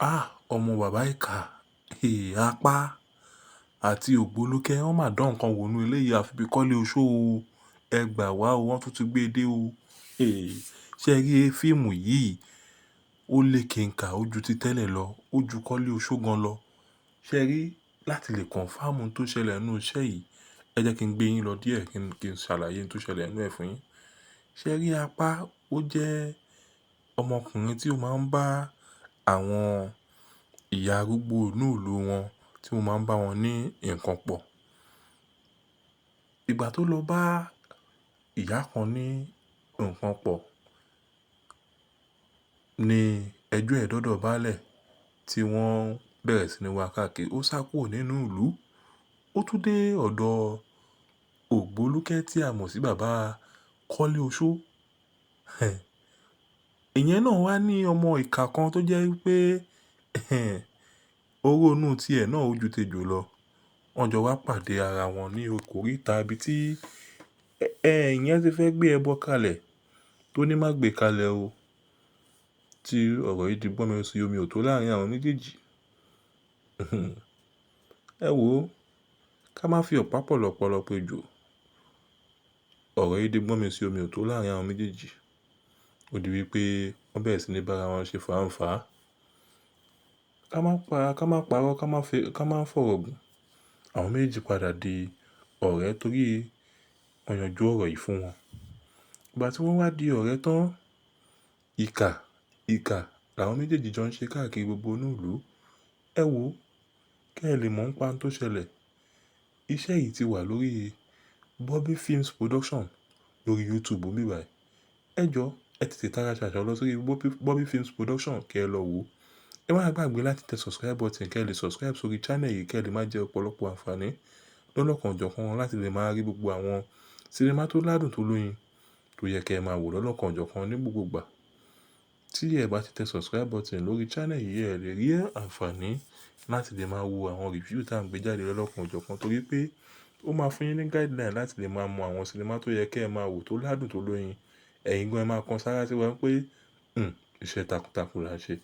Ọmọ bàbá ìkà, apá àti ògbólókẹ́ wọ́n máa dán nǹkan wò nínú ilé yìí àfi bí Kọ́lé Oṣó o. Ẹ gbà wá o, wọ́n tún ti gbé dé o. Ṣé ẹ rí fíìmù yìí? Ó léke nkà, ó ju ti tẹ́lẹ̀ lọ, ó ju Kọ́lé Oṣó gan lọ. Ṣé ẹ rí láti lè confirm ohun tó ṣẹlẹ̀ nínú iṣẹ́ yìí? Ẹ jẹ́ kí n gbé yín lọ díẹ̀ kí n ṣàlàyé ohun tó ṣẹlẹ̀ nínú ẹ̀ fún yín. Ṣé ẹ rí apá? Ó jẹ́ ọmọkùnrin tí ó máa ń bá àwọn ìyá arúgbó inú ìlú wọn tí ó máa ń bá wọn ní nǹkan pọ̀. Ìgbà tó lọ bá ìyá kan ní nǹkan pọ̀ ni ẹjọ́ ẹ̀ dọ́dọ̀ báálẹ̀ tí wọ́n bẹ̀rẹ̀ sí ní wá káàkiri. Ó sá kúrò nínú ìlú. Ó tún dé ọ̀dọ̀ ògbólókẹ́ tí a mọ̀ sí bàbá Kọ́lé Oṣó. Ìyẹn náà wá ní ọmọ ìkà kan tó jẹ́ wípé owó inú tí ẹ̀ náà ó ju tejò lọ. Wọ́n jọ wá pàdé ara wọn ní ìkóríta ibi tí ìyẹn ti fẹ́ gbé ẹbọ kalẹ̀ tó ní má gbé kalẹ̀ o. Tí ọ̀rọ̀ yìí di gbọ́nmi sí omi ò tó láàárín àwọn méjèèjì. Ẹ wò ó, ká má fi ọ̀pá pọ̀lọpọ̀lọ ejò. Ọ̀rọ̀ yìí di gbọ́nmi sí omi ò tó láàárín àwọn méjèèjì. Ó di wípé wọ́n bẹ̀rẹ̀ sí ní bá ara wọn ṣe fànfà. Ká má parọ́, ká má fọ̀rọ̀ gùn. Àwọn méjèèjì padà di ọ̀rẹ́ torí wọ́n yanjú ọ̀rọ̀ yìí fún wọn. Ìgbà tí wọ́n wá di ọ̀rẹ́ tán, ìkà làwọn méjèèjì jọ ń ṣe káàkiri gbogbo inú ìlú. Ẹ wò ó, kí ẹ lè mọ̀ ń pa ohun tó ṣẹlẹ̀. Iṣẹ́ yìí ti wà lórí Bobby Films Production lórí YouTube níbí báyìí. Ẹ jọ, ẹ tètè tara ṣàṣà lọ sórí Bobby Films Production kí ẹ lọ wò ó. Ẹ má gbàgbé láti tẹ subscribe button kí ẹ lè subscribe sórí channel yìí kí ẹ lè máa jẹ ọ̀pọ̀lọpọ̀ àǹfààní lọ́lọ́kan ọ̀jọ̀kan láti lè máa rí gbogbo àwọn sinimá tó ládùn tó lóyin tó yẹ kí ẹ máa wò lọ́lọ́kan ọ̀jọ̀kan ní gbogbo ìgbà. Tí ẹ bá ti tẹ subscribe button lórí channel yìí, ẹ lè rí àǹfààní láti lè máa wo àwọn review tí à ń gbé jáde lọ́lọ́kan ọ̀jọ̀kan torí pé ó máa fún yín ní guideline láti lè máa mọ àwọn sinimá tó yẹ kí ẹ máa wò tó ládùn tó lóyin. Ẹ̀yin gan ẹ máa kan sára sí wa pé, iṣẹ́ takuntakun la ṣe.